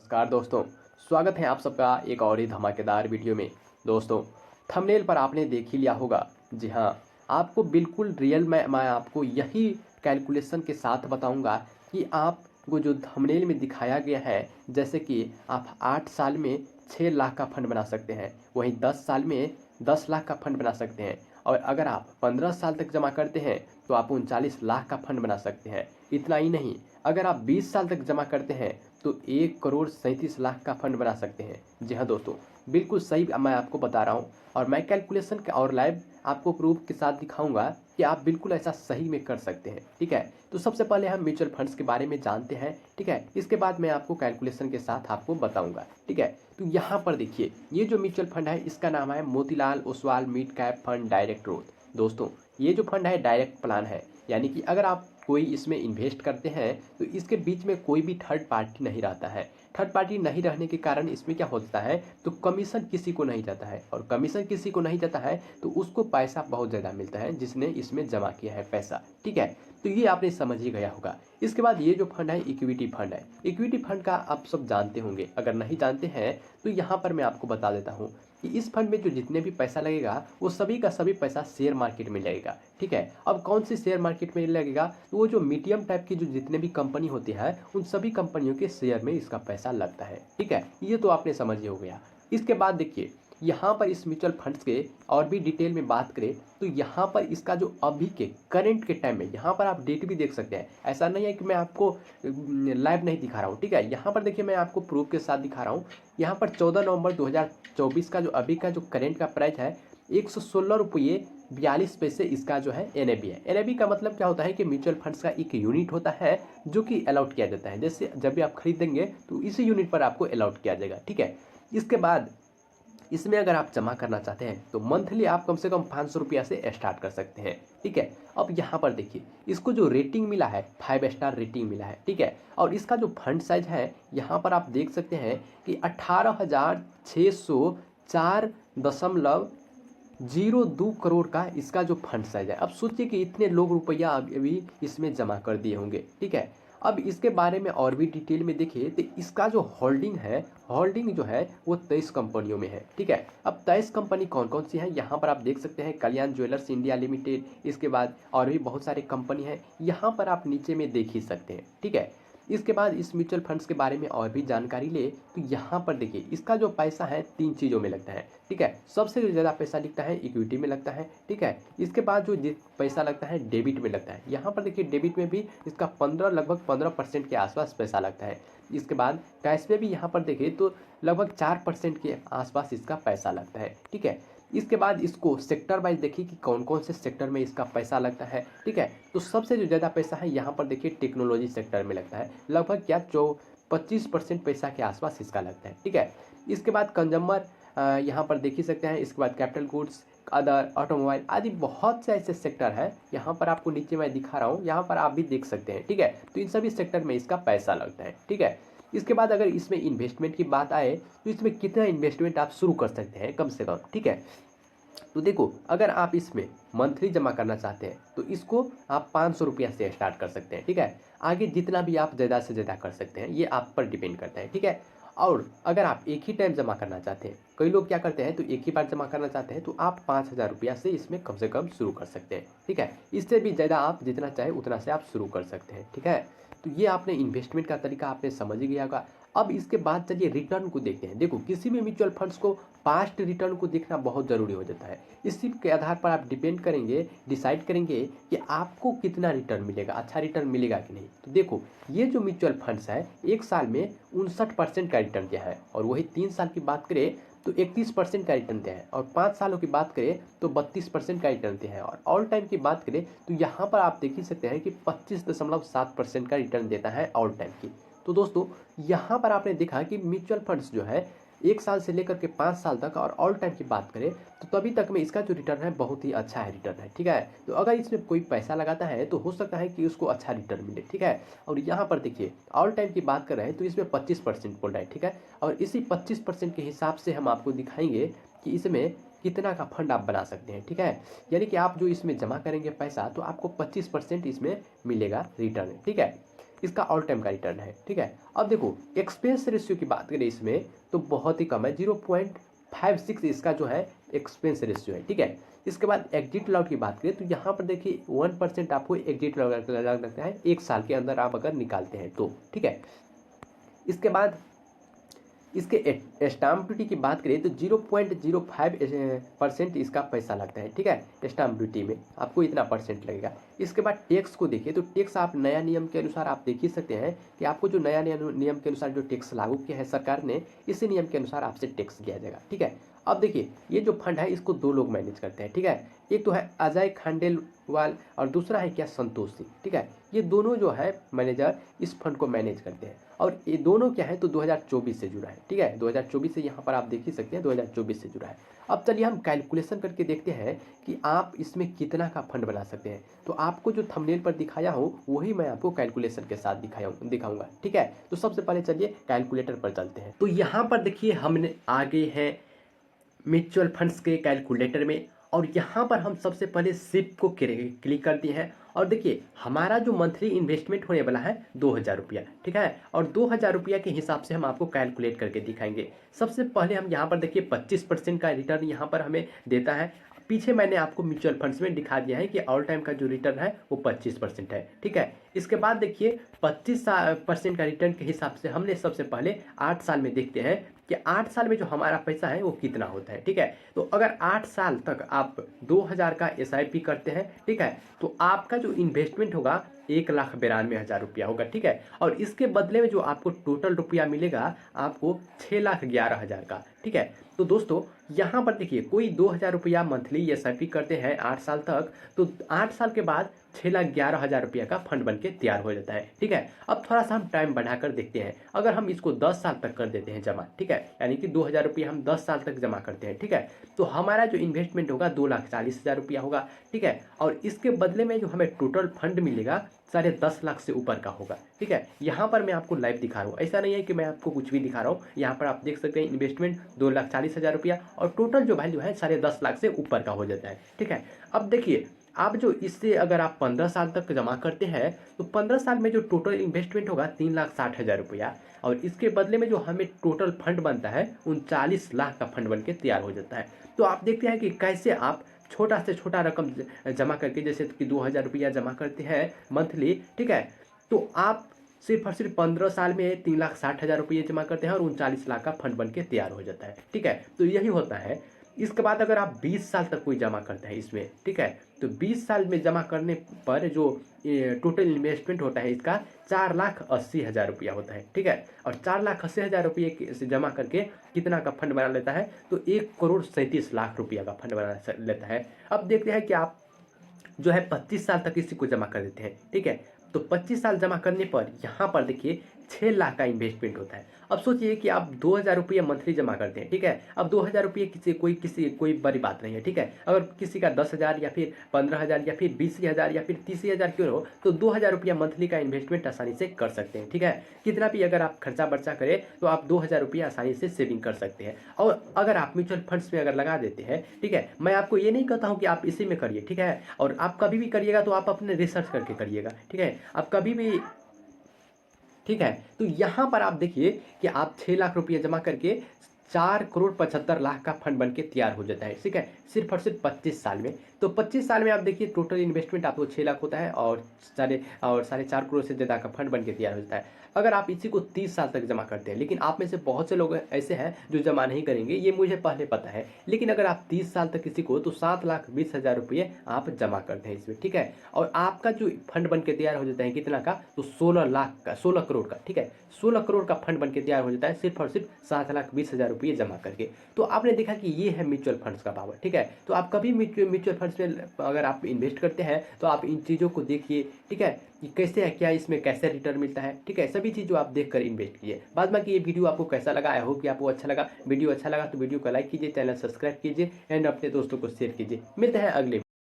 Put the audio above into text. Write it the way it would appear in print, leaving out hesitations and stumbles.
नमस्कार दोस्तों। स्वागत है आप सबका एक और ही धमाकेदार वीडियो में। दोस्तों, थंबनेल पर आपने देख ही लिया होगा। जी हाँ, आपको बिल्कुल रियल में मैं आपको यही कैलकुलेशन के साथ बताऊंगा कि आपको जो थंबनेल में दिखाया गया है, जैसे कि आप 8 साल में 6 लाख का फंड बना सकते हैं, वहीं 10 साल में 10 लाख का फंड बना सकते हैं। और अगर आप 15 साल तक जमा करते हैं तो आप 39 लाख का फंड बना सकते हैं। इतना ही नहीं, अगर आप 20 साल तक जमा करते हैं तो 1 करोड़ 37 लाख का फंड बना सकते हैं। जी हाँ दोस्तों, बिल्कुल सही मैं आपको बता रहा हूँ। और मैं कैलकुलेशन का और लाइव आपको प्रूफ के साथ दिखाऊंगा कि आप बिल्कुल ऐसा सही में कर सकते हैं। ठीक है, तो सबसे पहले हम म्यूचुअल फंड्स के बारे में जानते हैं। ठीक है, इसके बाद मैं आपको कैलकुलेशन के साथ आपको बताऊंगा। ठीक है, तो यहाँ पर देखिए, ये जो म्यूचुअल फंड है इसका नाम है Motilal Oswal mid cap fund direct growth. दोस्तों, ये जो फंड है डायरेक्ट प्लान है, यानी कि अगर आप कोई इसमें इन्वेस्ट करते हैं तो इसके बीच में कोई भी थर्ड पार्टी नहीं रहता है। थर्ड पार्टी नहीं रहने के कारण इसमें क्या होता है, तो कमीशन किसी को नहीं जाता है, और कमीशन किसी को नहीं जाता है तो उसको पैसा बहुत ज़्यादा मिलता है जिसने इसमें जमा किया है पैसा। ठीक है, तो ये आपने समझ ही गया होगा। इसके बाद ये जो फंड है इक्विटी फंड है। इक्विटी फंड का आप सब जानते होंगे, अगर नहीं जानते हैं तो यहाँ पर मैं आपको बता देता हूँ कि इस फंड में जो जितने भी पैसा लगेगा वो सभी का सभी पैसा शेयर मार्केट में लगेगा। ठीक है, अब कौन सी शेयर मार्केट में लगेगा, तो वो जो मीडियम टाइप की जो जितने भी कंपनी होती है उन सभी कंपनियों के शेयर में इसका पैसा लगता है। ठीक है, ये तो आपने समझ ही हो गया। इसके बाद देखिए, यहाँ पर इस म्यूचुअल फंड्स के और भी डिटेल में बात करें तो यहाँ पर इसका जो अभी के करंट के टाइम में, यहाँ पर आप डेट भी देख सकते हैं। ऐसा नहीं है कि मैं आपको लाइव नहीं दिखा रहा हूँ। ठीक है, यहाँ पर देखिए मैं आपको प्रूफ के साथ दिखा रहा हूँ। यहाँ पर 14 नवंबर 2024 का जो अभी का जो करेंट का प्राइस है 116 रुपये 42 पैसे इसका जो है एनएबी है। एनएबी का मतलब क्या होता है कि म्यूचुअल फंड्स का एक यूनिट होता है जो कि अलॉट किया जाता है। जैसे जब भी आप खरीदेंगे तो इसी यूनिट पर आपको अलॉट किया जाएगा। ठीक है, इसके बाद इसमें अगर आप जमा करना चाहते हैं तो मंथली आप कम से कम 500 रुपया से स्टार्ट कर सकते हैं। ठीक है, अब यहाँ पर देखिए, इसको जो रेटिंग मिला है 5 स्टार रेटिंग मिला है। ठीक है, और इसका जो फंड साइज है यहाँ पर आप देख सकते हैं कि 18,604.02 करोड़ का इसका जो फंड साइज है। अब सोचिए कि इतने लोग रुपया अभी इसमें जमा कर दिए होंगे। ठीक है, अब इसके बारे में और भी डिटेल में देखिए तो इसका जो होल्डिंग है, होल्डिंग जो है वो 23 कंपनियों में है। ठीक है, अब 23 कंपनी कौन कौन सी हैं यहाँ पर आप देख सकते हैं। कल्याण ज्वेलर्स इंडिया लिमिटेड, इसके बाद और भी बहुत सारे कंपनी हैं, यहाँ पर आप नीचे में देख ही सकते हैं। ठीक है, इसके बाद इस म्यूचुअल फंड्स के बारे में और भी जानकारी ले तो यहाँ पर देखिए, इसका जो पैसा है 3 चीज़ों में लगता है। ठीक है, सबसे ज़्यादा पैसा लगता है इक्विटी में लगता है। ठीक है, इसके बाद जो पैसा लगता है डेबिट में लगता है। यहाँ पर देखिए डेबिट में भी इसका लगभग 15% के आसपास पैसा लगता है। इसके बाद कैश में भी यहाँ पर देखिए तो लगभग 4% के आसपास इसका पैसा लगता है। ठीक है, इसके बाद इसको सेक्टर वाइज देखिए कि कौन कौन से सेक्टर में इसका पैसा लगता है। ठीक है, तो सबसे जो ज़्यादा पैसा है यहाँ पर देखिए टेक्नोलॉजी सेक्टर में लगता है, लगभग क्या 25% पैसा के आसपास इसका लगता है। ठीक है, इसके बाद कंज्यूमर यहाँ पर देख ही सकते हैं। इसके बाद कैपिटल गुड्स, अदर, ऑटोमोबाइल आदि बहुत से ऐसे सेक्टर हैं। यहाँ पर आपको नीचे मैं दिखा रहा हूँ, यहाँ पर आप भी देख सकते हैं। ठीक है, तो इन सभी सेक्टर में इसका पैसा लगता है। ठीक है, इसके बाद अगर इसमें इन्वेस्टमेंट की बात आए तो इसमें कितना इन्वेस्टमेंट आप शुरू कर सकते हैं कम से कम। ठीक है, तो देखो, अगर आप इसमें मंथली जमा करना चाहते हैं तो इसको आप 500 रुपया से स्टार्ट कर सकते हैं। ठीक है, आगे जितना भी आप ज़्यादा से ज़्यादा कर सकते हैं, ये आप पर डिपेंड करता है। ठीक है, और अगर आप एक ही टाइम जमा करना चाहते हैं, कई लोग क्या करते हैं तो एक ही बार जमा करना चाहते हैं, तो आप 5,000 रुपया से इसमें कम से कम शुरू कर सकते हैं। ठीक है, इससे भी ज़्यादा आप जितना चाहे उतना से आप शुरू कर सकते हैं। ठीक है, तो ये आपने इन्वेस्टमेंट का तरीका आपने समझ ही गया होगा। अब इसके बाद चलिए रिटर्न को देखते हैं। देखो, किसी भी म्यूचुअल फंड्स को पास्ट रिटर्न को देखना बहुत ज़रूरी हो जाता है। इसी के आधार पर आप डिपेंड करेंगे, डिसाइड करेंगे कि आपको कितना रिटर्न मिलेगा, अच्छा रिटर्न मिलेगा कि नहीं। तो देखो, ये जो म्यूचुअल फंड्स है एक साल में 59% का रिटर्न दिया है, और वही 3 साल की बात करें तो 31% का रिटर्न दिया है, और 5 सालों की बात करें तो 32% का रिटर्न दिया है, और ऑल टाइम की बात करें तो यहाँ पर आप देख ही सकते हैं कि 25.7% का रिटर्न देता है ऑल टाइम की। तो दोस्तों, यहाँ पर आपने देखा कि म्यूचुअल फंड्स जो है 1 साल से लेकर के 5 साल तक और ऑल टाइम की बात करें तो तभी तक में इसका जो रिटर्न है बहुत ही अच्छा है रिटर्न है। ठीक है, तो अगर इसमें कोई पैसा लगाता है तो हो सकता है कि उसको अच्छा रिटर्न मिले। ठीक है, और यहाँ पर देखिए ऑल टाइम की बात कर रहे हैं तो इसमें 25% बोल रहा है। ठीक है, और इसी 25% के हिसाब से हम आपको दिखाएंगे कि इसमें कितना का फंड आप बना सकते हैं। ठीक है, यानी कि आप जो इसमें जमा करेंगे पैसा तो आपको 25% इसमें मिलेगा रिटर्न। ठीक है, इसका ऑल टाइम का रिटर्न है, ठीक है। अब देखो एक्सपेंस रेशियो की बात करें इसमें तो बहुत ही कम है, 0.56 इसका जो है एक्सपेंस रेशियो है, ठीक है। इसके बाद एग्जिट लॉट की बात करें तो यहाँ पर देखिए 1% आपको एग्जिट लॉट लगता है 1 साल के अंदर आप अगर निकालते हैं तो, ठीक है। इसके बाद इसके स्टाम्प ड्यूटी की बात करें तो 0.05% इसका पैसा लगता है, ठीक है। स्टाम्प ड्यूटी में आपको इतना परसेंट लगेगा। इसके बाद टैक्स को देखिए तो टैक्स आप नया नियम के अनुसार आप देख ही सकते हैं कि आपको जो नया नियम के अनुसार जो टैक्स लागू किया है सरकार ने, इसी नियम के अनुसार आपसे टैक्स लिया जाएगा, ठीक है। अब देखिए ये जो फंड है इसको 2 लोग मैनेज करते हैं, ठीक है। एक तो है अजय खांडेलवाल और दूसरा है क्या संतोष सिंह, ठीक है। ये दोनों जो है मैनेजर इस फंड को मैनेज करते हैं और ये दोनों क्या है तो 2024 से जुड़ा है, ठीक है। 2024 से यहाँ पर आप देख ही सकते हैं 2024 से जुड़ा है। अब चलिए हम कैलकुलेशन करके देखते हैं कि आप इसमें कितना का फंड बना सकते हैं। तो आपको जो थंबनेल पर दिखाया हूँ वही मैं आपको कैलकुलेशन के साथ दिखाऊंगा, ठीक है। तो सबसे पहले चलिए कैलकुलेटर पर चलते हैं। तो यहाँ पर देखिए हमने आ गए हैं म्यूचुअल फंड्स के कैलकुलेटर में और यहाँ पर हम सबसे पहले सिप को क्लिक करते हैं और देखिए हमारा जो मंथली इन्वेस्टमेंट होने वाला है 2000 रुपया, ठीक है। और 2000 रुपया के हिसाब से हम आपको कैलकुलेट करके दिखाएंगे। सबसे पहले हम यहाँ पर देखिए 25% का रिटर्न यहाँ पर हमें देता है। पीछे मैंने आपको म्यूचुअल फंड्स में दिखा दिया है कि ऑल टाइम का जो रिटर्न है वो 25% है, ठीक है। इसके बाद देखिए 25% का रिटर्न के हिसाब से हमने सबसे पहले 8 साल में देखते हैं कि 8 साल में जो हमारा पैसा है वो कितना होता है, ठीक है। तो अगर 8 साल तक आप 2000 का SIP करते हैं, ठीक है, तो आपका जो इन्वेस्टमेंट होगा 1,92,000 रुपया होगा, ठीक है। और इसके बदले में जो आपको टोटल रुपया मिलेगा आपको 6,11,000 का, ठीक है। तो दोस्तों यहाँ पर देखिए कोई 2000 रुपया मंथली SIP करते हैं 8 साल तक, तो 8 साल के बाद 6,11,000 रुपया का फंड बनके तैयार हो जाता है, ठीक है। अब थोड़ा सा हम टाइम बढ़ाकर देखते हैं। अगर हम इसको 10 साल तक कर देते हैं जमा, ठीक है, यानी कि 2000 रुपया हम 10 साल तक जमा करते हैं, ठीक है, तो हमारा जो इन्वेस्टमेंट होगा 2,40,000 रुपया होगा, ठीक है। और इसके बदले में जो हमें टोटल फंड मिलेगा 10.5 लाख से ऊपर का होगा, ठीक है। यहाँ पर मैं आपको लाइव दिखा रहा हूँ, ऐसा नहीं है कि मैं आपको कुछ भी दिखा रहा हूँ। यहाँ पर आप देख सकते हैं इन्वेस्टमेंट 2,40,000 रुपया और टोटल जो वैल्यू है 10.5 लाख से ऊपर का हो जाता है, ठीक है। अब देखिए आप जो इससे अगर आप 15 साल तक जमा करते हैं तो 15 साल में जो टोटल इन्वेस्टमेंट होगा 3,60,000 रुपया और इसके बदले में जो हमें टोटल फंड बनता है 39 लाख का फंड बन के तैयार हो जाता है। तो आप देखते हैं कि कैसे आप छोटा से छोटा रकम जमा करके, जैसे कि 2000 रुपया जमा करते हैं मंथली, ठीक है, तो आप सिर्फ और सिर्फ 15 साल में 3,60,000 रुपये जमा करते हैं और 39 लाख का फंड बन के तैयार हो जाता है, ठीक है। तो यही होता है। इसके बाद अगर आप 20 साल तक कोई जमा करते हैं इसमें, ठीक है, तो 20 साल में जमा करने पर जो टोटल इन्वेस्टमेंट होता है इसका 4,80,000 रुपया होता है, ठीक है। और 4,80,000 रुपये से जमा करके कितना का फंड बना लेता है तो 1,37,00,000 रुपया का फंड बना लेता है। अब देखते हैं कि आप जो है 25 साल तक इसी को जमा कर देते हैं, ठीक है, तो 25 साल जमा करने पर यहाँ पर देखिए 6 लाख का इन्वेस्टमेंट होता है। अब सोचिए कि आप 2000 रुपये मंथली जमा करते हैं, ठीक है। अब 2000 रुपये कोई बड़ी बात नहीं है, ठीक है। अगर किसी का 10,000 या फिर 15,000 या फिर 20,000 या फिर 30,000 क्यों हो, तो 2000 रुपया मंथली का इन्वेस्टमेंट आसानी से कर सकते हैं, ठीक है। कितना भी अगर आप खर्चा बर्चा करें तो आप 2000 रुपया आसानी से सेविंग कर सकते हैं। और अगर आप म्यूचुअल फंड्स में अगर लगा देते हैं, ठीक है, मैं आपको ये नहीं कहता हूँ कि आप इसी में करिए, ठीक है। और आप कभी भी करिएगा तो आप अपने रिसर्च करके करिएगा, ठीक है, आप कभी भी, ठीक है। तो यहाँ पर आप देखिए कि आप 6 लाख रुपये जमा करके 4,75,00,000 का फंड बन के तैयार हो जाता है, ठीक है, सिर्फ और सिर्फ 25 साल में। तो 25 साल में आप देखिए टोटल इन्वेस्टमेंट आपको 6 लाख होता है और 4.5 करोड़ से ज़्यादा का फंड बन के तैयार हो जाता है। अगर आप इसी को 30 साल तक जमा करते हैं, लेकिन आप में से बहुत से लोग ऐसे हैं जो जमा नहीं करेंगे, ये मुझे पहले पता है, लेकिन अगर आप 30 साल तक किसी को तो 7,20,000 रुपये आप जमा करते हैं इसमें, ठीक है। और आपका जो फंड बन के तैयार हो जाता है कितना का, तो 16 लाख का, 16 करोड़ का, ठीक है, 16 करोड़ का फंड बन के तैयार हो जाता है सिर्फ और सिर्फ 7,20,000 रुपये जमा करके। तो आपने देखा कि ये है म्यूचुअल फंड्स का पावर, ठीक है। तो आप कभी म्यूचुअल फंड्स में अगर आप इन्वेस्ट करते हैं तो आप इन चीज़ों को देखिए, ठीक है, कि कैसे है, क्या इसमें कैसे रिटर्न मिलता है, ठीक है, सभी चीज़ों आप देखकर इन्वेस्ट कीजिए। बाद में कि ये वीडियो आपको कैसा लगा, आई होप कि आपको अच्छा लगा। वीडियो अच्छा लगा तो वीडियो को लाइक कीजिए, चैनल सब्सक्राइब कीजिए एंड अपने दोस्तों को शेयर कीजिए। मिलते हैं अगले